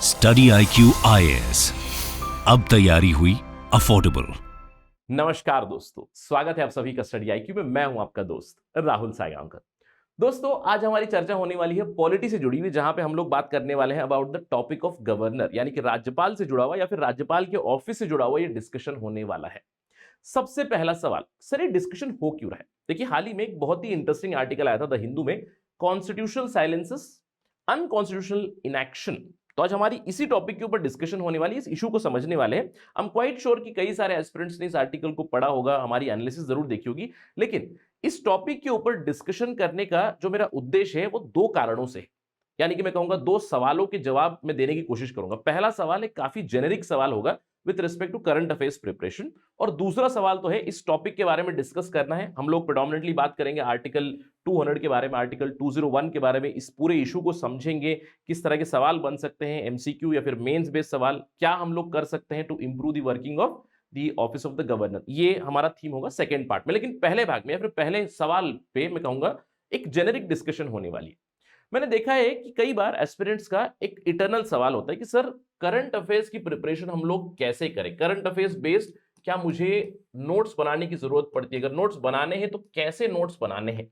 Study IQ IAS, अब तैयारी हुई अफोर्डेबल। नमस्कार दोस्तों, स्वागत है आप सभी का स्टडी IQ में। मैं हूं आपका दोस्त राहुल सायगांवकर। दोस्तों, आज हमारी चर्चा होने वाली है पॉलिटी से जुड़ी हुई, जहां पे हम लोग बात करने वाले हैं about the topic of governor, यानी कि राज्यपाल से जुड़ा हुआ या फिर राज्यपाल के ऑफिस से जुड़ा हुआ ये डिस्कशन होने वाला है। सबसे पहला सवाल, सर ये डिस्कशन हो क्यों रहा है? देखिए, हाल ही में एक बहुत ही इंटरेस्टिंग आर्टिकल आया था द हिंदू में, कॉन्स्टिट्यूशनल साइलेंसेस, अनकॉन्स्टिट्यूशनल इनएक्शन। तो आज हमारी इसी टॉपिक के ऊपर डिस्कशन होने वाली है, इस इशू को समझने वाले हैं। आई एम क्वाइट श्योर कि कई सारे एस्पिरेंट्स ने इस आर्टिकल को पढ़ा होगा, हमारी एनालिसिस जरूर देखी होगी, लेकिन इस टॉपिक के ऊपर डिस्कशन करने का जो मेरा उद्देश्य है वो दो कारणों से है। यानी कि मैं कहूंगा दो सवालों के जवाब मैं देने की कोशिश करूंगा। पहला सवाल एक काफी जेनेरिक सवाल होगा with respect to current affairs preparation, और दूसरा सवाल तो है इस टॉपिक के बारे में डिस्कस करना है। हम लोग प्रेडोमिनेटली बात करेंगे आर्टिकल 200 के बारे में, आर्टिकल 201 के बारे में, इस पूरे इशू को समझेंगे, किस तरह के सवाल बन सकते हैं, एमसीक्यू या फिर मेंस बेस्ड सवाल क्या हम लोग कर सकते हैं to improve the working of the office of the governor. ये हमारा थीम होगा सेकेंड पार्ट में। लेकिन पहले भाग में या फिर पहले सवाल पे मैं कहूंगा एक जेनेरिक डिस्कशन होने वाली है। मैंने देखा है कि कई बार एस्पिरेंट्स का एक इटर्नल सवाल होता है कि सर करंट अफेयर्स की प्रिपरेशन हम लोग कैसे करें, करंट अफेयर्स बेस्ड क्या मुझे नोट्स बनाने की जरूरत पड़ती है? अगर नोट्स बनाने हैं तो कैसे नोट्स बनाने हैं,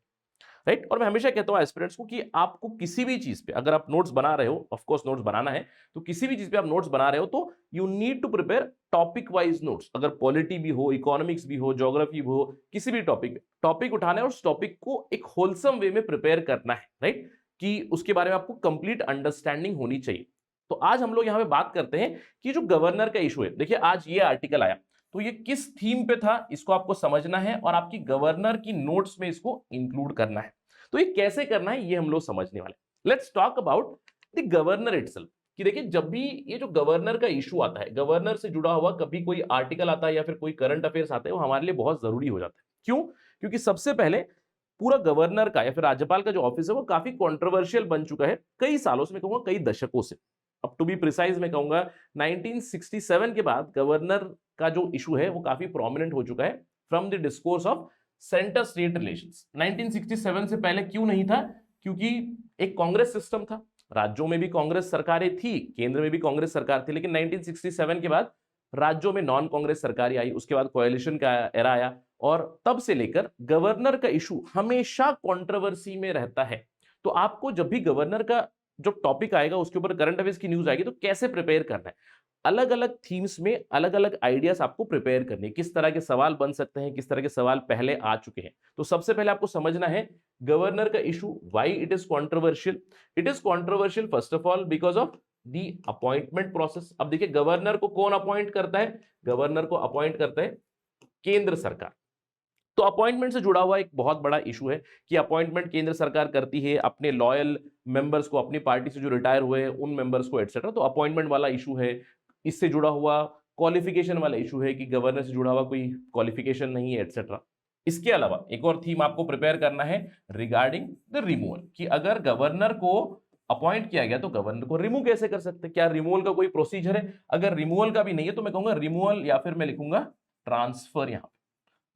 राइट? और मैं हमेशा कहता हूं एस्पिरेंट्स को कि आपको किसी भी चीज पे अगर आप नोट्स बना रहे हो, ऑफ कोर्स नोट्स बनाना है, तो किसी भी चीज पे आप नोट्स बना रहे हो तो you need to prepare topic wise notes. अगर पॉलिटी भी हो, इकोनॉमिक्स भी हो, ज्योग्राफी भी हो, किसी भी टॉपिक उठाना है और उस टॉपिक को एक होलसम वे में प्रिपेयर करना है, राइट? कि उसके बारे में आपको कंप्लीट अंडरस्टैंडिंग होनी चाहिए। तो आज हम लोग यहां पे बात करते हैं कि जो गवर्नर का इशू है। देखिए, आज ये आर्टिकल आया तो ये किस थीम पे था, इसको आपको समझना है और आपकी गवर्नर की नोट्स में इसको इंक्लूड करना है। तो ये कैसे करना है ये हम लोग समझने वाले। Let's talk about the governor itself. कि देखिए, जब भी ये जो गवर्नर का इशू आता है, गवर्नर से जुड़ा हुआ कभी कोई आर्टिकल आता है या फिर कोई करंट अफेयर्स आता है, वो हमारे लिए बहुत जरूरी हो जाता है। क्यों? क्योंकि सबसे पहले पूरा गवर्नर का या फिर राज्यपाल का जो ऑफिस है वो काफी कंट्रोवर्शियल बन चुका है कई सालों से, मैं कहूंगा कई दशकों से। अब टू बी प्रिसाइज मैं कहूंगा 1967 के बाद गवर्नर का जो इशू है वो काफी प्रोमिनेंट हो चुका है from the discourse of centre state relations. 1967 से पहले क्यों नहीं था? क्योंकि एक कांग्रेस सिस्टम था, राज्यों में भी कांग्रेस सरकारें थी, केंद्र में भी कांग्रेस सरकार थी, लेकिन 1967 के बाद राज्यों में नॉन कांग्रेस सरकार आई, उसके बाद कोएलिशन का एरा आया, और तब से लेकर गवर्नर का इशू हमेशा कंट्रोवर्सी में रहता है। तो आपको जब भी गवर्नर का जो टॉपिक आएगा, उसके ऊपर करंट अफेयर्स की न्यूज आएगी, तो कैसे प्रिपेयर करना है, अलग अलग थीम्स में अलग अलग आइडियाज आपको प्रिपेयर करने हैं, किस तरह के सवाल बन सकते हैं, किस तरह के सवाल पहले आ चुके हैं। तो सबसे पहले आपको समझना है गवर्नर का issue, why it is controversial. It is controversial first of all because of the appointment process. अब देखिए, गवर्नर को कौन अपॉइंट करता है? गवर्नर को अपॉइंट करता है केंद्र सरकार। तो अपॉइंटमेंट से जुड़ा हुआ एक बहुत बड़ा इशू है कि अपॉइंटमेंट केंद्र सरकार करती है अपने लॉयल मेंबर्स को, अपनी पार्टी से जो रिटायर हुए हैं उन मेंबर्स को, एटसेट्रा। तो अपॉइंटमेंट वाला इशू है। इससे जुड़ा हुआ क्वालिफिकेशन वाला इशू है कि गवर्नर से जुड़ा हुआ कोई क्वालिफिकेशन नहीं है, एटसेट्रा। इसके अलावा एक और थीम आपको प्रिपेयर करना है रिगार्डिंग द रिमूवल, कि अगर गवर्नर को अपॉइंट किया गया तो गवर्नर को रिमूव कैसे कर सकते हैं, क्या रिमूवल का कोई प्रोसीजर है? अगर रिमूवल का भी नहीं है तो मैं कहूंगा रिमूवल या फिर मैं लिखूंगा ट्रांसफर। यहां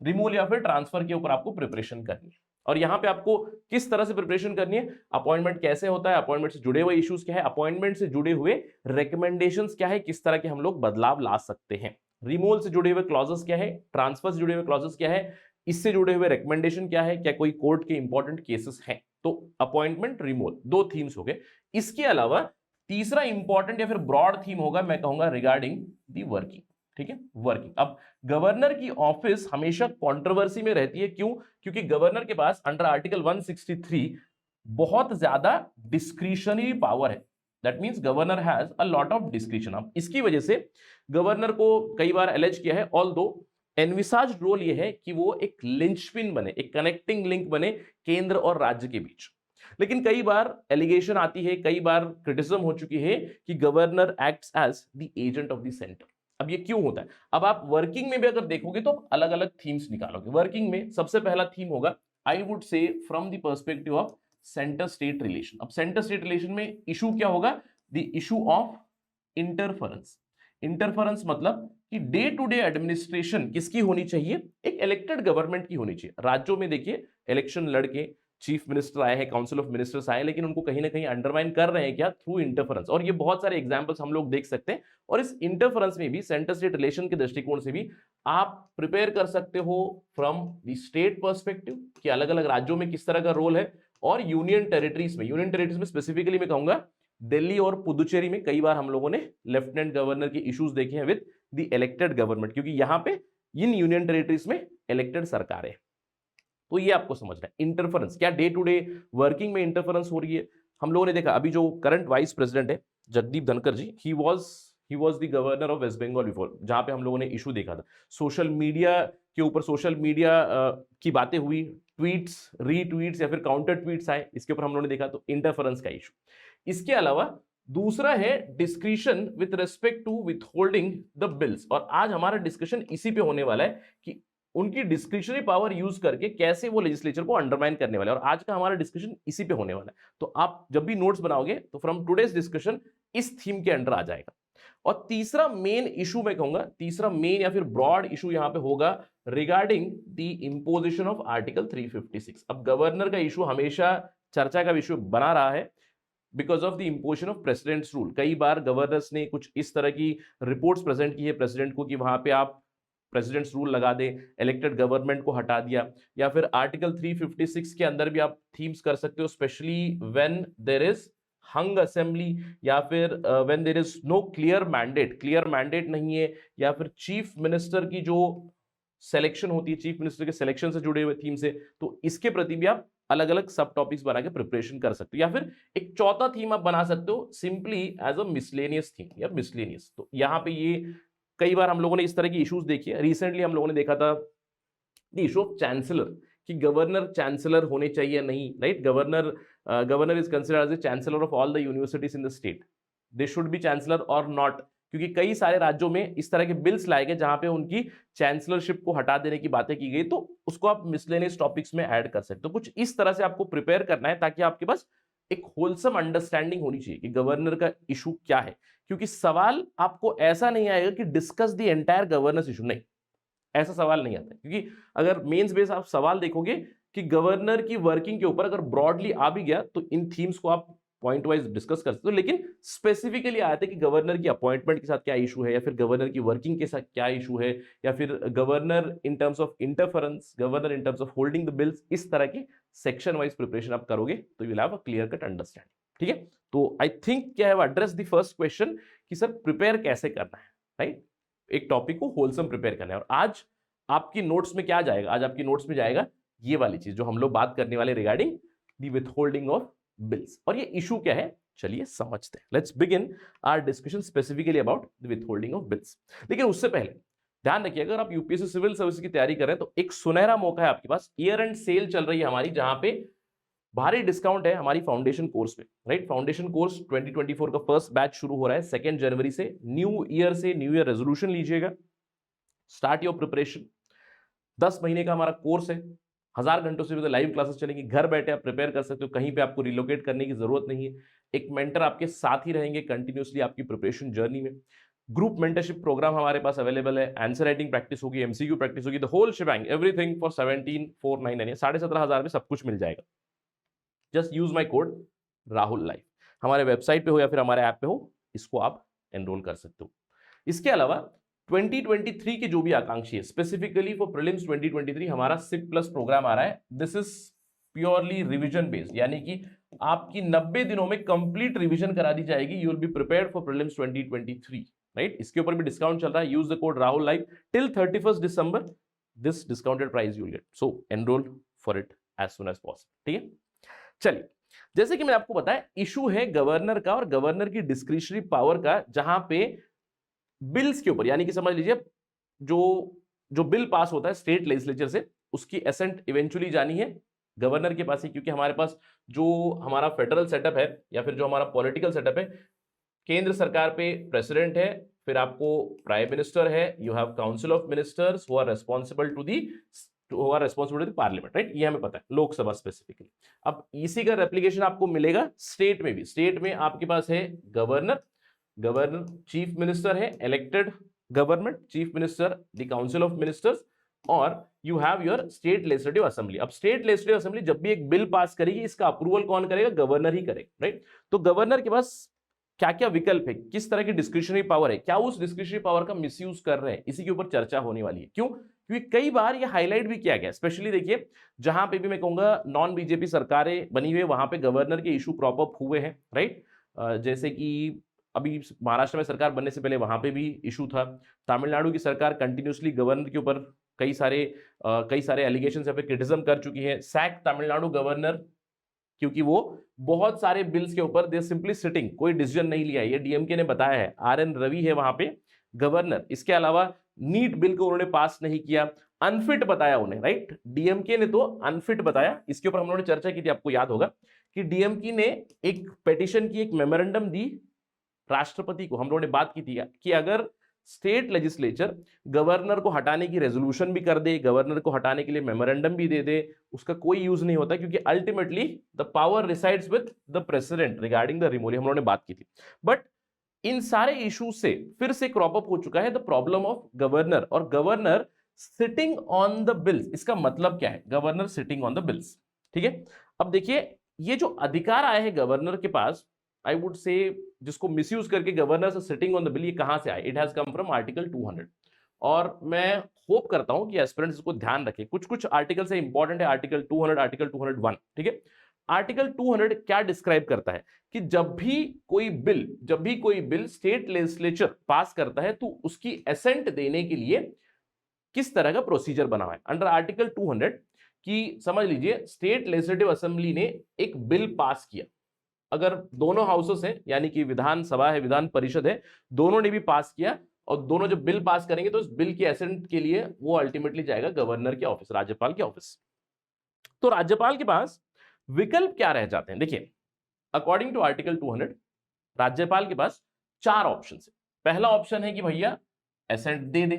रिमूवल या फिर ट्रांसफर के ऊपर आपको प्रिपरेशन करनी है। और यहां पे आपको किस तरह से प्रिपरेशन करनी है, अपॉइंटमेंट कैसे होता है, अपॉइंटमेंट से जुड़े हुए इश्यूज क्या है, अपॉइंटमेंट से जुड़े हुए रिकमेंडेशंस क्या है, किस तरह के हम लोग बदलाव ला सकते हैं, रिमूवल से जुड़े हुए क्लॉजेस क्या है, ट्रांसफर से जुड़े हुए क्लॉजेस क्या है, इससे जुड़े हुए रिकमेंडेशन क्या है, क्या कोई कोर्ट के इंपॉर्टेंट केसेस हैं। तो अपॉइंटमेंट, रिमूवल, दो थीम्स हो गए। इसके अलावा तीसरा इंपॉर्टेंट या फिर ब्रॉड थीम होगा, मैं कहूंगा रिगार्डिंग दी वर्किंग। ठीक है, वर्किंग। अब गवर्नर की ऑफिस हमेशा कंट्रोवर्सी में रहती है। क्यों? क्योंकि गवर्नर के पास अंडर आर्टिकल 163 बहुत ज्यादा डिस्क्रिशनरी पावर है। That means governor has a lot of discretion. अब इसकी वजह से गवर्नर को कई बार एलिज किया है, ऑल्दो एनविसाज रोल ये है कि वो एक लिंचपिन बने, एक कनेक्टिंग लिंक बने केंद्र और राज्य के बीच। लेकिन कई बार एलिगेशन आती है, कई बार क्रिटिसिज्म हो चुकी है कि governor acts as the agent of the centre. अब ये क्यों होता है? अब आप वर्किंग में भी अगर देखोगे तो अलग अलग थीम्स निकालोगे। वर्किंग में सबसे पहला थीम होगा, I would say from the perspective of centre state relation. अब सेंटर स्टेट रिलेशन में इशू क्या होगा? The issue of interference. Interference मतलब कि डे टू डे एडमिनिस्ट्रेशन किसकी होनी चाहिए? एक इलेक्टेड गवर्नमेंट की होनी चाहिए। राज्यों में देखिए इलेक्शन लड़के चीफ मिनिस्टर आए हैं, काउंसिल ऑफ मिनिस्टर्स आए, लेकिन उनको कहीं ना कहीं अंडरमाइन कर रहे हैं क्या, थ्रू इंटरफेरेंस। और ये बहुत सारे एग्जांपल्स हम लोग देख सकते हैं। और इस इंटरफेरेंस में भी सेंटर स्टेट रिलेशन के दृष्टिकोण से भी आप प्रिपेयर कर सकते हो फ्रॉम द स्टेट पर्सपेक्टिव कि अलग अलग राज्यों में किस तरह का रोल है, और यूनियन टेरिटरीज में स्पेसिफिकली मैं कहूंगा दिल्ली और पुदुचेरी में कई बार हम लोगों ने लेफ्टिनेंट गवर्नर के इश्यूज देखे हैं विद द इलेक्टेड गवर्नमेंट, क्योंकि यहां पे इन यूनियन टेरिटरीज में इलेक्टेड सरकार है। तो ये आपको समझना है इंटरफेरेंस क्या डे टू डे वर्किंग में इंटरफेरेंस हो रही है। हम लोगों ने देखा अभी जो करंट वाइस प्रेसिडेंट है Jagdeep Dhankhar ji, he was the governor of West Bengal before, जहां पे हम लोगों ने इशू देखा था सोशल मीडिया के ऊपर, सोशल मीडिया की बातें हुई, ट्वीट्स, रीट्वीट्स या फिर काउंटर ट्वीट्स आए, इसके ऊपर हम लोगों ने देखा, तो इंटरफेरेंस का इशू। इसके अलावा दूसरा है discretion with respect to withholding the bills, और आज हमारा डिस्कशन इसी पे होने वाला है कि उनकी डिस्क्रिशनरी पावर यूज करके कैसे वो लेजिस्लेचर को अंडरमाइन करने वाले हैं, और आज का हमारा डिस्कशन इसी पे होने वाला है। तो आप जब भी नोट्स बनाओगे तो फ्रॉम टुडेज डिस्कशन इस थीम के अंडर आ जाएगा। और तीसरा मेन इशू मैं कहूंगा, तीसरा मेन या फिर ब्रॉड इशू यहां पे होगा regarding the imposition of article 356। अब गवर्नर का इशू हमेशा चर्चा का विषय बना रहा है because of the imposition of presidents rule. कई बार गवर्नर्स ने कुछ इस तरह की रिपोर्ट्स प्रेजेंट की है प्रेसिडेंट को कि वहां पे आप प्रेसिडेंट्स रूल लगा दे, इलेक्टेड गवर्नमेंट को हटा दिया, या फिर आर्टिकल 356 के अंदर भी आप थीम्स कर सकते हो, specially when there is hung assembly, या फिर when there is no clear mandate नहीं है, या फिर चीफ मिनिस्टर की जो सिलेक्शन होती है, चीफ मिनिस्टर के सिलेक्शन से जुड़े हुए थीम से, तो इसके प्रति भी आप अलग अलग सब टॉपिक्स बना के प्रिपरेशन कर सकते हो। या फिर एक चौथा थीम आप बना सकते हो simply as a miscellaneous theme या मिसलेनियस। तो यहाँ पे ये कई बार हम लोगों ने इस तरह की इश्यूज देखी है। रिसेंटली हम लोगों ने देखा था द इशू ऑफ चांसलर, कि गवर्नर चांसलर होने चाहिए नहीं, right. Governor is considered as the chancellor of all the universities in the state, they should be chancellor और नॉट, क्योंकि कई सारे राज्यों में इस तरह के बिल्स लाए गए जहां पे उनकी चांसलरशिप को हटा देने की बातें की गई, तो उसको आप मिसलेनियस टॉपिक्स में ऐड कर सकते हो। तो कुछ इस तरह से आपको प्रिपेयर करना है ताकि आपके पास एक होलसम अंडरस्टैंडिंग होनी चाहिए कि गवर्नर का इशू क्या है, क्योंकि सवाल आपको ऐसा नहीं आएगा कि discuss the entire governance issue, नहीं, ऐसा सवाल नहीं आता। क्योंकि अगर मेंस बेस आप सवाल देखोगे कि गवर्नर की वर्किंग के ऊपर अगर ब्रॉडली आ भी गया तो इन थीम्स को आप पॉइंट वाइज डिस्कस कर सकते हो, लेकिन स्पेसिफिकली आते कि गवर्नर की अपॉइंटमेंट के साथ क्या इशू है, या फिर गवर्नर की वर्किंग के साथ क्या इशू है, या फिर governor in terms of interference, governor in terms of holding the bills, इस तरह की सेक्शन वाइज प्रिपरेशन आप करोगे तो you will have a clear cut understanding. ठीक है, तो आई थिंक क्या है एड्रेस द फर्स्ट क्वेश्चन कि सर प्रिपेयर कैसे करना है, राइट। एक टॉपिक को होलसम प्रिपेयर करना है। और आज आपकी नोट्स में क्या जाएगा, आज आपकी नोट्स में जाएगा ये वाली चीज जो हम लोग बात करने वाले regarding the withholding of bills. और ये इशू क्या है चलिए समझते हैं। Let's begin our discussion specifically about the withholding of bills. लेकिन उससे पहले ध्यान रखिए, अगर आप यूपीएससी सिविल सर्विस की तैयारी कर रहे हैं तो एक सुनहरा मौका है आपके पास। ईयर एंड सेल चल रही है हमारी, जहां पे भारी डिस्काउंट है हमारी फाउंडेशन कोर्स पे, राइट। फाउंडेशन कोर्स 2024 का फर्स्ट बैच शुरू हो रहा है 2 जनवरी से। न्यू ईयर रेजोल्यूशन लीजिएगा, स्टार्ट योर प्रिपरेशन। 10 महीने का हमारा कोर्स है, 1000 घंटों से भी लाइव क्लासेस चलेंगी, घर बैठे आप प्रिपेयर कर सकते हो, कहीं पे आपको रिलोकेट करने की जरूरत नहीं है। एक मेंटर आपके साथ ही रहेंगे कंटिन्यूसली आपकी प्रिपरेशन जर्नी में। ग्रुप मेंटरशिप प्रोग्राम हमारे पास अवेलेबल है, आंसर राइटिंग प्रैक्टिस होगी, एमसीक्यू प्रैक्टिस होगी, द होल शिबैंग, एवरीथिंग फॉर 17,499, 17,500 में सब कुछ मिल जाएगा। Just use my code Rahul live, हमारे वेबसाइट पे हो या फिर हमारे ऐप पे हो, इसको आप एनरोल कर सकते हो। इसके अलावा 2023 के जो भी आकांक्षी है, स्पेसिफिकली फॉर प्रीलिम्स 2023 हमारा सिप प्लस प्रोग्राम आ रहा है। This is purely revision based, यानी कि आपकी 90 दिनों में कंप्लीट रिवीजन करा दी जाएगी। You will be prepared for prelims 2023, right. इसके ऊपर भी डिस्काउंट चल रहा है, use the code Rahul live till 31 December, this discounted price you will get, so enrol for it as soon as possible. ठीक है, चलिए, जैसे कि मैंने आपको बताया इशू है गवर्नर का और गवर्नर की डिस्क्रिशनरी पावर का, जहां पे बिल्स के ऊपर, यानी कि समझ लीजिए जो बिल पास होता है स्टेट लेजिस्लेचर से, उसकी एसेंट इवेंचुअली जानी है गवर्नर के पास ही, क्योंकि हमारे पास जो हमारा फेडरल सेटअप है या फिर जो हमारा पॉलिटिकल सेटअप है, केंद्र सरकार पे प्रेसिडेंट है, फिर आपको प्राइम मिनिस्टर है, you have council of ministers who are responsible to the parliament, right. ये हमें पता है, लोकसभा स्पेसिफिकली। अब इसी का रेप्लिकेशन आपको मिलेगा स्टेट में भी। स्टेट में आपके पास है गवर्नर, चीफ मिनिस्टर है elected government, chief minister the council of ministers, और you have your state legislative assembly. अब स्टेट लेजिस्लेटिव असेंबली जब भी एक बिल पास करेगी, इसका अप्रूवल कौन करेगा? गवर्नर ही करेगा, राइट? तो गवर्नर के पास क्या क्या विकल्प है, किस तरह की डिस्क्रिशनरी पावर है, क्या उस डिस्क्रिशनरी पावर का मिसयूज कर रहे हैं, इसी के ऊपर चर्चा होने वाली है। क्यों? क्योंकि कई बार ये हाईलाइट भी किया गया, स्पेशली देखिए जहां पे भी मैं कहूंगा नॉन बीजेपी सरकारें बनी हुई है, वहां पे गवर्नर के इशू क्रॉप अप हुए हैं, राइट? जैसे कि अभी महाराष्ट्र में सरकार बनने से पहले वहां पे भी इशू था। तमिलनाडु की सरकार कंटिन्यूसली गवर्नर के ऊपर कई सारे एलिगेशन या फिर क्रिटिसिज्म कर चुकी है। सैक तमिलनाडु गवर्नर, क्योंकि वो बहुत सारे बिल्स के ऊपर दे सिंपली सिटिंग, कोई डिसीजन नहीं लिया। ये डीएमके ने बताया है, आरएन रवि है वहां पे गवर्नर। इसके अलावा नीट बिल को उन्होंने पास नहीं किया, अनफिट बताया उन्हें, राइट? डीएमके ने तो अनफिट बताया। इसके ऊपर हम लोगों ने चर्चा की थी, आपको याद होगा कि डीएमके ने एक पेटिशन की, एक मेमोरेंडम दी राष्ट्रपति को। हम लोगों ने बात की थी कि अगर स्टेट लेजिस्लेचर गवर्नर को हटाने की रेजोल्यूशन भी कर दे, गवर्नर को हटाने के लिए मेमोरेंडम भी दे दे, उसका कोई यूज नहीं होता, क्योंकि ultimately the power resides with the president regarding the removal. हम लोगों ने बात की थी। बट इन सारे इश्यूज से फिर से क्रॉप अप हो चुका है द प्रॉब्लम ऑफ गवर्नर और governor sitting on the bills. इसका मतलब क्या है? Governor sitting on the bills, ठीक है? अब देखिए ये जो अधिकार आए हैं गवर्नर के पास, आई वुड से जिसको मिसयूज करके गवर्नर से सिटिंग ऑन द बिल, ये कहां से आए? It has come from article 200। और मैं होप करता हूं कि एस्पिरेंट्स इसको ध्यान रखें। कुछ कुछ आर्टिकल से इंपॉर्टेंट है, आर्टिकल 200, आर्टिकल 201, ठीक है? आर्टिकल 200 क्या डिस्क्राइब करता है कि जब भी कोई बिल स्टेट लेजिस्लेचर पास करता है तो उसकी एसेंट देने के लिए किस तरह का प्रोसीजर बना हुआ है। अंडर आर्टिकल 200 की समझ लीजिए स्टेट लेजिस्लेटिव असेंबली ने एक बिल पास किया, अगर दोनों हाउसेस हैं, यानी कि विधानसभा है, विधान परिषद है, दोनों ने भी पास किया और दोनों जब बिल पास करेंगे तो इस बिल के एसेंट के लिए वो अल्टीमेटली जाएगा गवर्नर के ऑफिस, राज्यपाल के ऑफिस। तो राज्यपाल के पास विकल्प क्या रह जाते हैं? देखिए अकॉर्डिंग टू आर्टिकल 200 राज्यपाल के पास 4 ऑप्शन है। पहला ऑप्शन है कि भैया एसेंट दे दे,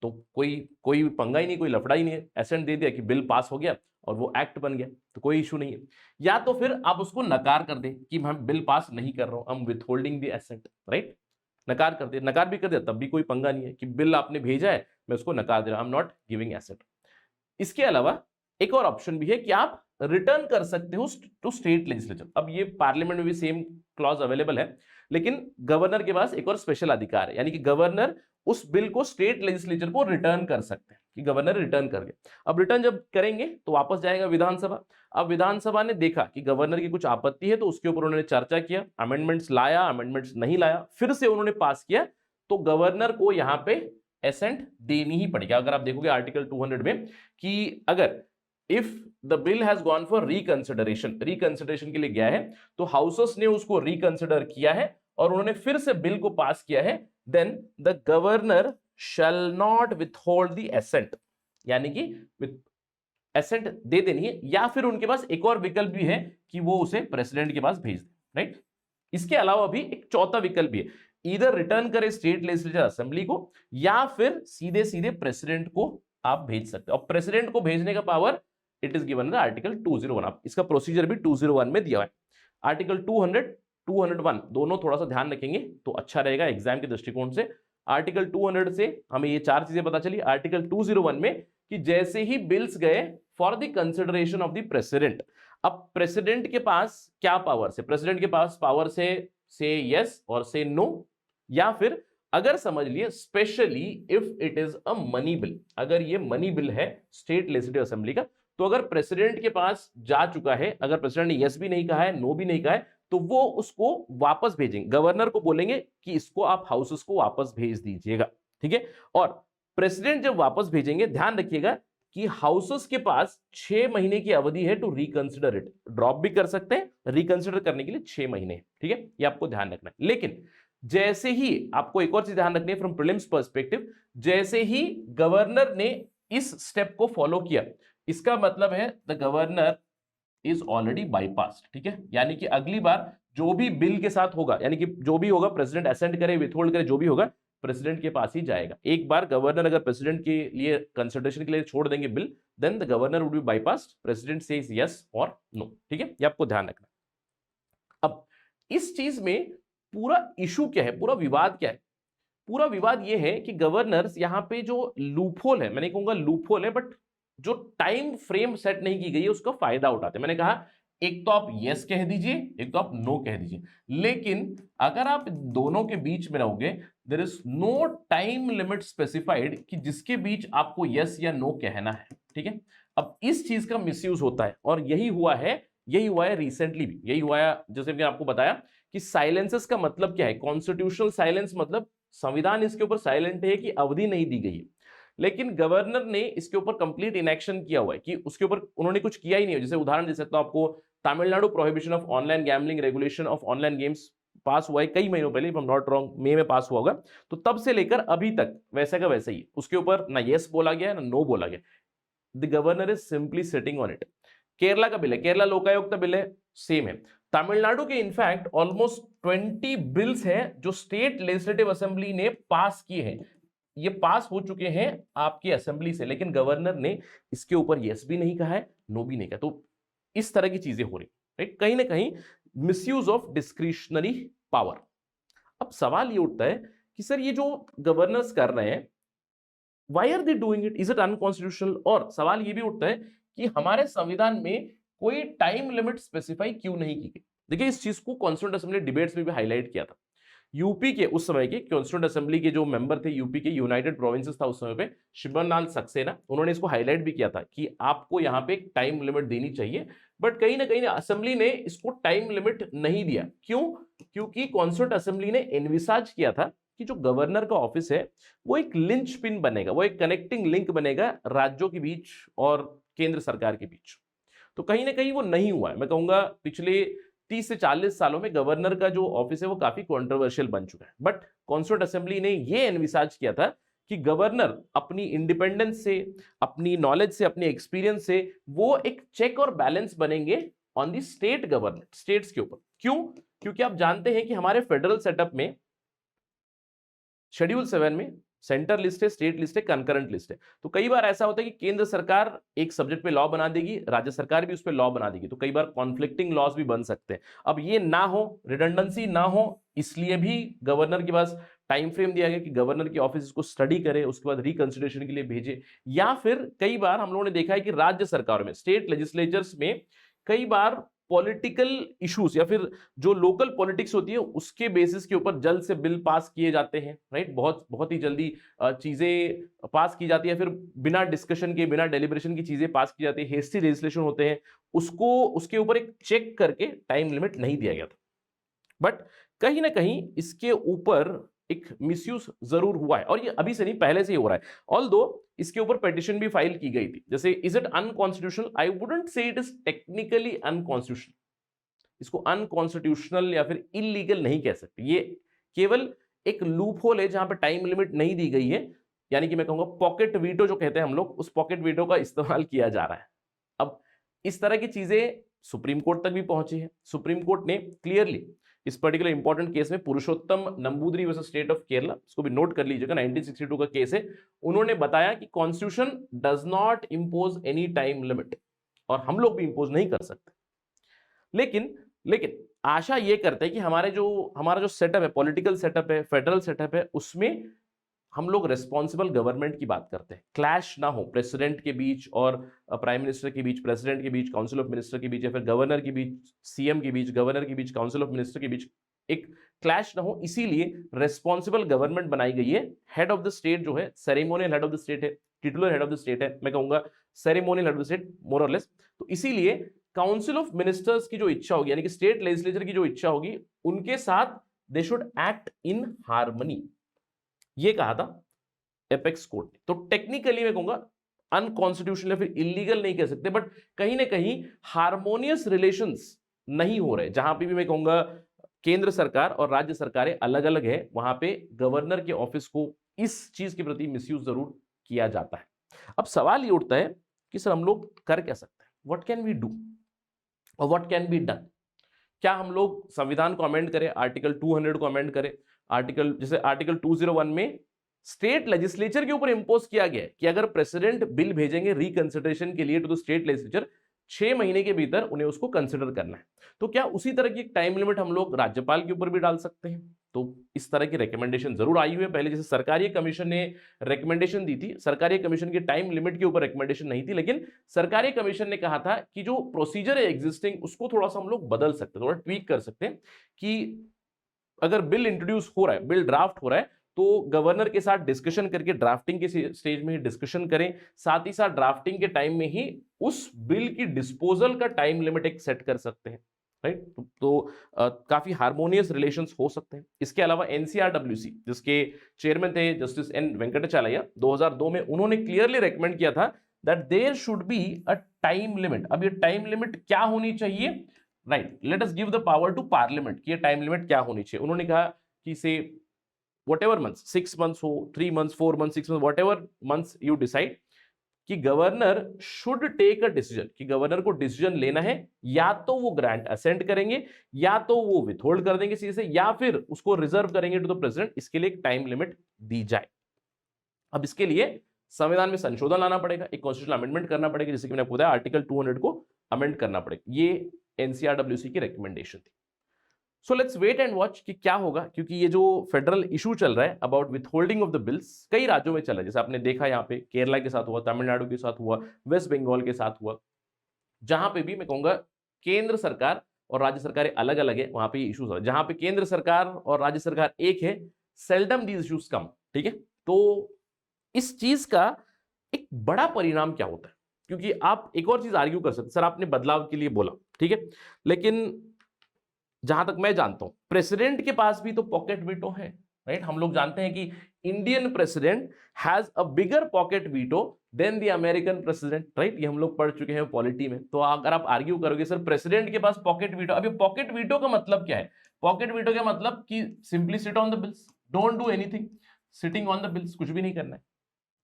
तो कोई पंगा ही नहीं, कोई लफड़ा ही नहीं है, एसेंट दे दिया कि बिल पास हो गया और वो एक्ट बन गया, तो कोई इशू नहीं है। या तो फिर आप उसको नकार कर दे कि मैं बिल पास नहीं कर रहा हूं, I am withholding the assent, right? नकार कर दे, नकार भी कर दे तब भी कोई पंगा नहीं है कि बिल आपने भेजा है, मैं उसको नकार दे रहा हूं, I am not giving assent. इसके अलावा एक और ऑप्शन भी है कि आप रिटर्न कर सकते हो टू स्टेट लेजिस्लेचर। अब ये पार्लियामेंट में भी सेम क्लॉज अवेलेबल है, लेकिन गवर्नर के पास एक और स्पेशल अधिकार है, यानी कि गवर्नर उस बिल को स्टेट लेजिस्लेचर को रिटर्न कर सकते हैं कि गवर्नर रिटर्न कर गए। अब रिटर्न जब करेंगे तो वापस जाएगा विधानसभा। अब विधानसभा ने देखा कि गवर्नर की कुछ आपत्ति है, तो उसके ऊपर उन्होंने चर्चा किया, अमेंडमेंट्स लाया, अमेंडमेंट्स नहीं लाया, फिर से उन्होंने पास किया, तो गवर्नर को यहां पे एसेंट देनी ही पड़ेगा। अगर आप देखोगे आर्टिकल 200 में कि अगर if the bill has gone for reconsideration के लिए गया है, तो हाउसेस ने उसको रिकंसिडर किया है और उन्होंने फिर से बिल को पास किया है, then the governor shall not withhold the assent, यानी कि एसेंट दे देनी है। या फिर उनके पास एक और विकल्प भी है कि वो उसे प्रेसिडेंट के पास भेज दे, राइट? इसके अलावा भी एक चौथा विकल्प भी है, इधर रिटर्न करे स्टेट लेजिस्लेचर असेंबली को या फिर सीधे सीधे प्रेसिडेंट को आप भेज सकते हो। और प्रेसिडेंट को भेजने का power it is given in article 201। आप इसका प्रोसीजर भी 201 में दिया है। आर्टिकल 200 201 दोनों थोड़ा सा ध्यान रखेंगे तो अच्छा रहेगा एग्जाम के दृष्टिकोण से। आर्टिकल 200 से हमें ये 4 चीजें पता चली। आर्टिकल 201 में कि जैसे ही बिल्स गए for the consideration of the president, अब प्रेसिडेंट के पास क्या पावर है? प्रेसिडेंट के पास पावर से यस और से नो, या फिर अगर समझ लिए specially if it is a money bill, अगर ये मनी बिल है स्टेट लेजिस्लेटिव असेंबली का, तो अगर प्रेसिडेंट के पास जा चुका है, अगर प्रेसिडेंट ने यस भी नहीं कहा है, नो भी नहीं कहा है, तो वो उसको वापस भेजेंगे, गवर्नर को बोलेंगे कि इसको आप हाउसेस को वापस भेज दीजिएगा, ठीक है? और प्रेसिडेंट जब वापस भेजेंगे, ध्यान रखिएगा कि हाउसेस के पास 6 महीने की अवधि है टू रिकंसिडर इट। ड्रॉप भी कर सकते हैं, रिकंसिडर करने के लिए 6 महीने, ठीक है? ये आपको ध्यान रखना है। लेकिन जैसे ही आपको एक और चीज ध्यान रखनी है फ्रॉम प्रीलिम्स पर्सपेक्टिव, जैसे ही गवर्नर ने इस स्टेप को फॉलो किया, इसका मतलब है the governor is already bypassed, ठीक है? यानी कि अगली बार जो भी बिल के साथ होगा, यानी कि जो भी होगा, प्रेसिडेंट असेंट करे, विथहोल्ड करे, जो भी होगा, प्रेसिडेंट के पास ही जाएगा। एक बार गवर्नर अगर प्रेसिडेंट के लिए कंसिडरेशन के लिए छोड़ देंगे bill, then the governor would be bypassed, president says yes और नो, ठीक है? ये आपको ध्यान रखना। अब इस चीज में पूरा इशू क्या है, पूरा विवाद क्या है? पूरा विवाद ये है कि गवर्नर्स यहाँ पे जो लूपहोल है, मैं नहीं कहूंगा लूपहोल है, बट जो टाइम फ्रेम सेट नहीं की गई है उसका फायदा उठाते हैं। मैंने कहा एक तो आप यस कह दीजिए, एक तो आप नो कह दीजिए, लेकिन अगर आप दोनों के बीच में रहोगे, there is no time limit specified कि जिसके बीच आपको यस या नो कहना है। ठीक है, अब इस चीज का मिसयूज होता है और यही हुआ है रिसेंटली भी, यही हुआ है। जैसे मैंने आपको बताया कि साइलेंसेस का मतलब क्या है, कॉन्स्टिट्यूशनल साइलेंस मतलब संविधान इसके ऊपर साइलेंट है कि अवधि नहीं दी गई है, लेकिन गवर्नर ने इसके ऊपर कंप्लीट इनएक्शन किया हुआ है कि उसके ऊपर उन्होंने कुछ किया ही नहीं है। जैसे उदाहरण दे सकता हूं आपको, Tamil Nadu prohibition of online gambling regulation of online games पास हुआ है कई महीनों पहले, if I am not wrong, मई में पास हुआ होगा। तो तब से लेकर अभी तक वैसे का वैसे ही, उसके ऊपर ना यस बोला गया ना नो बोला गया। The governor is simply sitting on it. Kerala का बिल है, केरला लोकायुक्त का बिल है, सेम है। तमिलनाडु के इनफैक्ट ऑलमोस्ट 20 बिल्स हैं जो स्टेट लेजिस्लेटिव असेंबली ने पास किए हैं, ये पास हो चुके हैं आपकी असेंबली से, लेकिन गवर्नर ने इसके ऊपर यस भी नहीं कहा है, नो भी नहीं कहा। तो इस तरह की चीजें हो रही, राइट, कहीं ना कहीं मिसयूज ऑफ डिस्क्रिशनरी पावर। अब सवाल ये उठता है कि सर ये जो गवर्नर्स कर रहे हैं, why are they doing it, is it unconstitutional? और सवाल ये भी उठता है कि हमारे संविधान में कोई टाइम लिमिट स्पेसिफाई क्यों नहीं की गई। देखिए इस चीज को कॉन्स्टिट्यूंट असेंबली डिबेट्स में भी हाईलाइट किया था। यूपी के उस समय के कॉन्स्टिट्यूंट असेंबली के जो मेंबर थे, यूपी के यूनाइटेड प्रोविंसेस था उस समय पे, शिवलाल सक्सेना, उन्होंने इसको हाईलाइट भी किया था कि आपको यहाँ पे एक टाइम लिमिट देनी चाहिए। बट कहीं ना कहीं असेंबली ने इसको टाइम लिमिट नहीं दिया। क्यों? क्योंकि कॉन्स्टिट्यूंट असेंबली ने एनविसाज किया था कि जो गवर्नर का ऑफिस है वो एक लिंच पिन बनेगा, वो एक कनेक्टिंग लिंक बनेगा राज्यों के बीच और केंद्र सरकार के बीच। तो कहीं ना कहीं वो नहीं हुआ है। मैं कहूंगा पिछले 30 से 40 सालों में गवर्नर का जो ऑफिस है वो काफी कंट्रोवर्शियल बन चुका है। बट कॉन्स्टिट्यूंट असेंबली ने ये एनविसाज किया था कि गवर्नर अपनी इंडिपेंडेंस से, अपनी नॉलेज से, अपने एक्सपीरियंस से वो एक चेक और बैलेंस बनेंगे on the state government, states के ऊपर। क्यों? क्योंकि आप जानते हैं कि हमारे फेडरल सेटअप में शेड्यूल 7 में सेंटर लिस्ट है, स्टेट लिस्ट है, कंकरेंट लिस्ट है। तो कई बार ऐसा होता है कि केंद्र सरकार एक सब्जेक्ट पे लॉ बना देगी, राज्य सरकार भी उस पे लॉ बना देगी, तो कई बार कॉन्फ्लिक्टिंग लॉज भी बन सकते हैं। अब ये ना हो, रिडंडेंसी ना हो, इसलिए भी गवर्नर के पास टाइम फ्रेम दिया गया कि गवर्नर की ऑफिस इसको स्टडी करे, उसके बाद रिकंसिडरेशन के लिए भेजे। या फिर कई बार हम लोगों ने देखा है कि राज्य सरकार में, स्टेट लेजिस्लेचर्स में कई बार पॉलिटिकल इश्यूज या फिर जो लोकल पॉलिटिक्स होती है उसके बेसिस के ऊपर जल्द से बिल पास किए जाते हैं, राइट, बहुत ही जल्दी चीजें पास की जाती है, फिर बिना डिस्कशन के, बिना डेलिब्रेशन की चीजें पास की जाती है, हेस्टी लेजिस्लेशन होते हैं, उसको उसके ऊपर एक चेक करके टाइम लिमिट नहीं दिया गया था। बट कहीं ना कहीं इसके ऊपर एक मिसयूज जरूर हुआ है, और ये अभी से नहीं, पहले से ही हो रहा है। ऑल्दो इसके ऊपर पिटीशन भी फाइल की गई थी। जैसे is it unconstitutional? I wouldn't say it is technically unconstitutional. इसको अनकॉन्स्टिट्यूशनल या फिर इलीगल नहीं कह सकते। ये केवल एक लूप होल है जहां पे टाइम लिमिट नहीं दी गई है, यानी कि मैं कहूंगा पॉकेट वीटो जो कहते हैं हम लोग, उस पॉकेट वीटो का इस्तेमाल किया जा रहा है। अब इस तरह की चीजें सुप्रीम कोर्ट तक भी पहुंची है। सुप्रीम कोर्ट ने क्लियरली इस पर्टिकुलर इंपॉर्टेंट केस में, Purushottam Namboodiri versus state of Kerala, इसको भी नोट कर लीजिएगा, 1962 का केस है, उन्होंने बताया कि constitution does not impose any time limit, और हम लोग भी इंपोज नहीं कर सकते। लेकिन आशा ये करते हैं कि हमारा जो सेटअप है, पॉलिटिकल सेटअप है, फेडरल सेटअप है, उसमें हम लोग रेस्पॉन्सिबल गवर्नमेंट की बात करते हैं। क्लैश ना हो प्रेसिडेंट के बीच और प्राइम मिनिस्टर के बीच, प्रेसिडेंट के बीच, काउंसिल ऑफ मिनिस्टर के बीच, या फिर गवर्नर के बीच, सीएम के बीच, गवर्नर के बीच, काउंसिल ऑफ मिनिस्टर के बीच एक क्लैश ना हो, इसीलिए रेस्पॉन्सिबल गवर्नमेंट बनाई गई है। हेड ऑफ द स्टेट जो है, ceremonial head of the state है, titular head of the state है, मैं कहूंगा ceremonial head of the state more और लेस। तो इसीलिए काउंसिल ऑफ मिनिस्टर्स की जो इच्छा होगी, यानी कि स्टेट लेजिस्लेचर की जो इच्छा होगी, उनके साथ they should act in harmony, ये कहा था एपेक्स कोर्ट ने। तो टेक्निकली मैं कहूंगा अनकॉन्स्टिट्यूशनल या फिर इलीगल नहीं कह सकते, बट कहीं ना कहीं हार्मोनियस रिलेशंस नहीं हो रहे। जहां पे भी मैं कहूंगा केंद्र सरकार और राज्य सरकारें अलग अलग है, वहां पे गवर्नर के ऑफिस को इस चीज के प्रति मिसयूज जरूर किया जाता है। अब सवाल ये उठता है कि सर हम लोग कर क्या सकते हैं, व्हाट कैन वी डू और व्हाट कैन बी डन? क्या हम लोग संविधान को अमेंड करें, आर्टिकल 200 को अमेंड करें? जैसे आर्टिकल 201 में स्टेट लेजिस्लेचर के ऊपर इंपोज किया गया है कि अगर प्रेसिडेंट बिल भेजेंगे रिकंसिडरेशन के लिए टू द स्टेट लेजिस्लेचर, 6 महीने के भीतर उन्हें उसको कंसिडर करना है। तो क्या उसी तरह की एक टाइम लिमिट हम लोग राज्यपाल के ऊपर भी डाल सकते हैं? तो इस तरह की रिकमेंडेशन जरूर आई हुई है पहले, जैसे सरकारी कमीशन ने रिकमेंडेशन दी थी, सरकारी कमीशन की टाइम लिमिट के ऊपर रिकमेंडेशन नहीं थी, लेकिन सरकारी कमीशन ने कहा था कि जो प्रोसीजर है एग्जिस्टिंग उसको थोड़ा सा हम लोग बदल सकते हैं, थोड़ा ट्वीक कर सकते हैं, कि अगर बिल इंट्रोड्यूस हो रहा है, बिल ड्राफ्ट हो रहा है, तो गवर्नर के साथ डिस्कशन करके ड्राफ्टिंग के स्टेज में ही डिस्कशन करें, साथ ही साथ ड्राफ्टिंग के टाइम में ही उस बिल की डिस्पोजल का टाइम लिमिट एक सेट कर सकते हैं, राइट। काफी हार्मोनियस रिलेशंस हो सकते हैं। इसके अलावा एनसीआरडब्ल्यूसी, जिसके चेयरमैन थे जस्टिस एन वेंकटाचलैया, 2002 में उन्होंने क्लियरली रेकमेंड किया था that there should be a time limit. अब ये टाइम लिमिट क्या होनी चाहिए, right, let us give the power to parliament कि ये टाइम लिमिट क्या होनी चाहिए। उन्होंने कहा कि से whatever months, 6 months हो, 3 months, 4 months, 6 months, whatever months you decide, कि governor should take a decision, कि गवर्नर को डिसीजन लेना है, या तो वो ग्रांट असेंट करेंगे, या तो वो विथहोल्ड कर देंगे सीधे से, या फिर उसको रिजर्व करेंगे टू द प्रेसिडेंट। इसके लिए एक टाइम लिमिट दी जाए। अब इसके लिए संविधान में संशोधन लाना पड़ेगा, एक कॉन्स्टिट्यूशनल अमेंडमेंट करना पड़ेगा, जैसे कि मैंने आपको बताया आर्टिकल 200 को अमेंड करना पड़ेगा। ये एनसीआरडब्ल्यूसी की रिकमेंडेशन थी। So let's wait and watch कि क्या होगा, क्योंकि ये जो फेडरल इशू चल रहा है अबाउट विथहोल्डिंग ऑफ द बिल्स कई राज्यों में चल रहा है, जैसे आपने देखा यहाँ पे केरला के साथ हुआ, तमिलनाडु के साथ हुआ, वेस्ट बंगाल के साथ हुआ, जहां पे भी मैं कहूंगा केंद्र सरकार और राज्य सरकारें अलग अलग है, वहां पे ये इशूज हो रहा है। जहां पे केंद्र सरकार और राज्य सरकार एक है, सेल्डम दीज इशूज कम, ठीक है। तो इस चीज का एक बड़ा परिणाम क्या होता है, क्योंकि आप एक और चीज आर्ग्यू कर सकते, सर आपने बदलाव के लिए बोला, ठीक है, लेकिन जहां तक मैं जानता हूं प्रेसिडेंट के पास भी तो पॉकेट वीटो है, राइट। हम लोग जानते हैं कि Indian president has a bigger pocket veto than the American president, right. ये हम लोग पढ़ चुके हैं पॉलिटी में। तो अगर आप आर्ग्यू करोगे सर प्रेसिडेंट के पास पॉकेट वीटो, अभी पॉकेट वीटो का मतलब क्या है? पॉकेट वीटो का मतलब कि simply sit on the bills, don't do anything, sitting on the bills, कुछ भी नहीं करना है।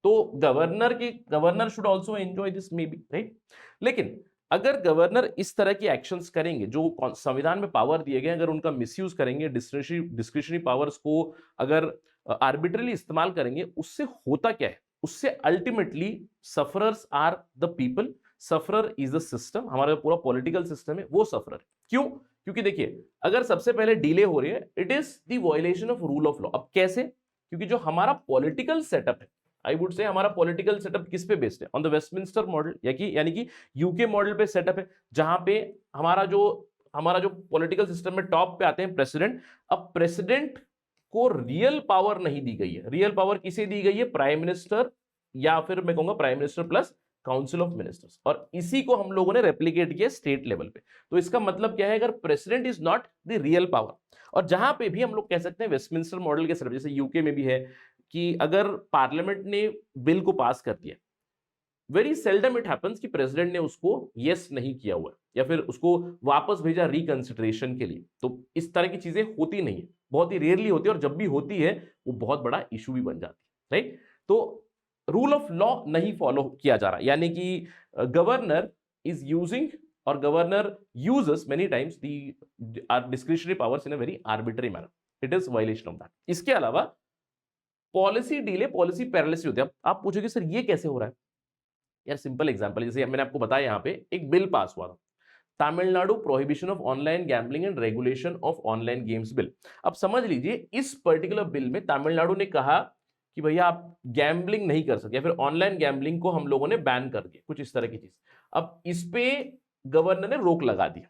तो governor should also enjoy this may be, right. लेकिन अगर गवर्नर इस तरह की एक्शंस करेंगे, जो संविधान में पावर दिए गए, अगर उनका मिसयूज करेंगे, डिस्क्रिशनरी पावर्स को अगर आर्बिट्रली इस्तेमाल करेंगे, उससे होता क्या है? उससे ultimately sufferers are the people, sufferer is the system. हमारा पूरा पॉलिटिकल सिस्टम है वो सफरर। क्यों? क्योंकि देखिए, अगर सबसे पहले डिले हो रही है, it is the violation of rule of law. अब कैसे? क्योंकि जो हमारा पॉलिटिकल सेटअप है, आई वुड से हमारा पॉलिटिकल सेटअप किस पे बेस्ड है? ऑन द वेस्टमिंस्टर मॉडल, यानी कि यूके मॉडल पे सेटअप है, जहां पे हमारा जो पॉलिटिकल सिस्टम में टॉप पे आते हैं प्रेसिडेंट। अब प्रेसिडेंट को रियल पावर नहीं दी गई है। रियल पावर किसे दी गई है? प्राइम मिनिस्टर, या फिर मैं कहूंगा prime minister plus council of ministers, और इसी को हम लोगों ने रेप्लिकेट किया स्टेट लेवल पे। तो इसका मतलब क्या है? अगर president is not the real power, और जहां पे भी हम लोग कह सकते हैं वेस्टमिंस्टर मॉडल के सर्व, जैसे यूके में भी है कि अगर पार्लियामेंट ने बिल को पास कर दिया, वेरी सेल्डम इट हैपेंस कि प्रेसिडेंट ने उसको यस नहीं किया हुआ या फिर उसको वापस भेजा रिकंसिडरेशन के लिए। तो इस तरह की चीजें होती नहीं है, बहुत ही रेयरली होती है, और जब भी होती है वो बहुत बड़ा इशू भी बन जाती है, राइट। तो रूल ऑफ लॉ नहीं फॉलो किया जा रहा, यानी कि गवर्नर इज यूजिंग और governor uses many times the discretionary powers in a very arbitrary manner. It is violation of that. इसके अलावा पॉलिसी डिले, पॉलिसी पैरालिसिस होती है। आप पूछोगे सर ये कैसे हो रहा है? यार सिंपल एग्जांपल, जैसे मैंने आपको बताया, यहाँ पे एक बिल पास हुआ था, Tamil Nadu prohibition of online gambling and regulation of online games bill. अब समझ लीजिए, इस पर्टिकुलर बिल में तमिलनाडु ने कहा कि भैया आप गैम्बलिंग नहीं कर सकते, या फिर ऑनलाइन गैम्बलिंग को हम लोगों ने बैन कर दिया, कुछ इस तरह की चीज। अब इस पे गवर्नर ने रोक लगा दिया।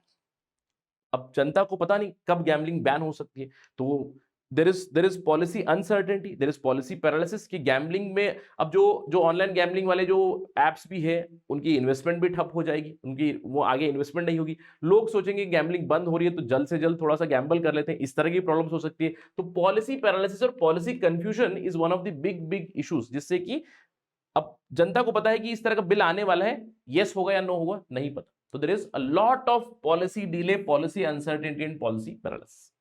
अब जनता को पता नहीं कब गैम्बलिंग बैन हो सकती है, तो there is policy uncertainty, there is policy paralysis कि गैम्बलिंग में अब जो ऑनलाइन गैम्बलिंग वाले जो एप्स भी है, उनकी इन्वेस्टमेंट भी ठप हो जाएगी, उनकी वो आगे इन्वेस्टमेंट नहीं होगी। लोग सोचेंगे गैम्बलिंग बंद हो रही है तो जल्द से जल्द थोड़ा सा गैम्बल कर लेते हैं, इस तरह की प्रॉब्लम्स हो सकती है। तो पॉलिसी पैरालिसिस और policy confusion is one of the big issues, जिससे कि अब जनता को पता है कि इस तरह का बिल आने वाला है, यस होगा या नो होगा नहीं पता। तो there is a lot of policy delay, policy uncertainty and policy paralysis.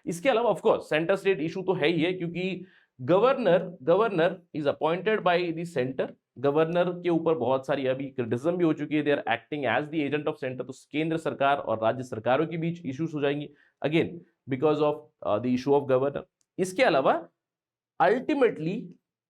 इसके अलावा of course centre state issue तो है ही है, क्योंकि governor is appointed by the centre. Governor के ऊपर बहुत सारी अभी क्रिटिसिज्म भी हो चुकी है, they are acting as the agent of centre. तो केंद्र सरकार और राज्य सरकारों के बीच इश्यूज हो जाएंगी again because of the issue of governor. इसके अलावा अल्टीमेटली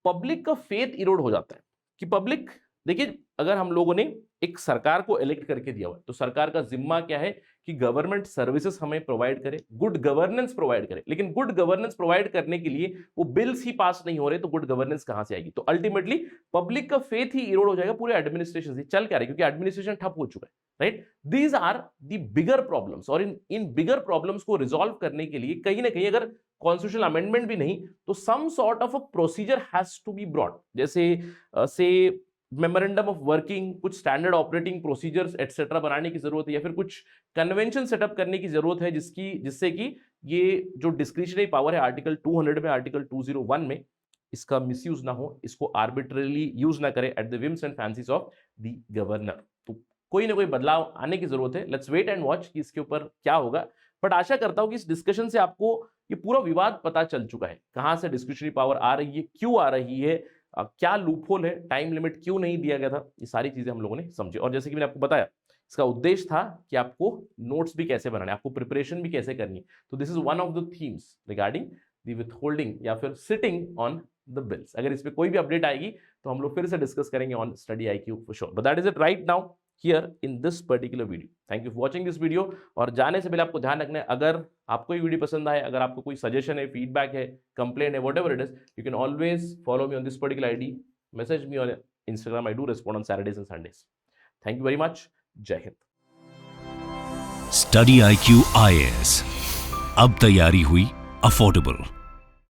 पब्लिक का फेथ इरोड हो जाता है, कि पब्लिक देखिए, अगर हम लोगों ने एक सरकार को इलेक्ट करके दिया हुआ है तो सरकार का जिम्मा क्या है कि गवर्नमेंट सर्विसेज हमें प्रोवाइड करे, गुड गवर्नेंस प्रोवाइड करे। लेकिन गुड गवर्नेंस प्रोवाइड करने के लिए वो बिल्स ही पास नहीं हो रहे तो गुड गवर्नेंस कहां से आएगी? तो अल्टीमेटली पब्लिक का फेथ ही इरोड हो जाएगा पूरे एडमिनिस्ट्रेशन से। चल क्या रहा है? क्योंकि एडमिनिस्ट्रेशन ठप हो चुका है, right? These are the bigger problems, और इन बिगर प्रॉब्लम्स को रिजॉल्व करने के लिए कहीं ना कहीं अगर कॉन्स्टिट्यूशनल अमेंडमेंट भी नहीं तो some sort of a procedure has to be brought, जैसे से मेमोरेंडम ऑफ वर्किंग, कुछ स्टैंडर्ड ऑपरेटिंग प्रोसीजर्स एटसेट्रा बनाने की जरूरत है, या फिर कुछ कन्वेंशन सेटअप करने की जरूरत है जिससे कि ये जो डिस्क्रिशनरी पावर है आर्टिकल 200 में, आर्टिकल 201 में, इसका मिसयूज ना हो, इसको आर्बिट्ररीली यूज ना करे at the whims and fancies of the governor. तो कोई ना कोई बदलाव आने की जरूरत है। लेट्स वेट एंड वॉच कि इसके ऊपर क्या होगा। बट आशा करता हूं कि इस डिस्कशन से आपको ये पूरा विवाद पता चल चुका है, कहां से डिस्क्रिशनरी पावर आ रही है, क्यों आ रही है, क्या लूपहोल है, टाइम लिमिट क्यों नहीं दिया गया था, ये सारी चीजें हम लोगों ने समझी। और जैसे कि मैंने आपको बताया, इसका उद्देश्य था कि आपको नोट्स भी कैसे बनाने, आपको प्रिपरेशन भी कैसे करनी है। तो this is one of the themes regarding the withholding या फिर सिटिंग ऑन द बिल्स। अगर इसमें कोई भी अपडेट आएगी तो हम लोग फिर से डिस्कस करेंगे on study IQ for sure. But that is it right now here in this particular video. Thank you for watching this video. और जाने से पहले आपको ध्यान रखना है, अगर आपको ये वीडियो पसंद आए, अगर आपको कोई सजेशन है, फीडबैक है, कंप्लेंट है, whatever it is, you can always follow me on this particular ID, message me on Instagram. I do respond on Saturdays and Sundays. Thank you very much. Jai Hind. Study IQ IAS, अब तैयारी हुई affordable.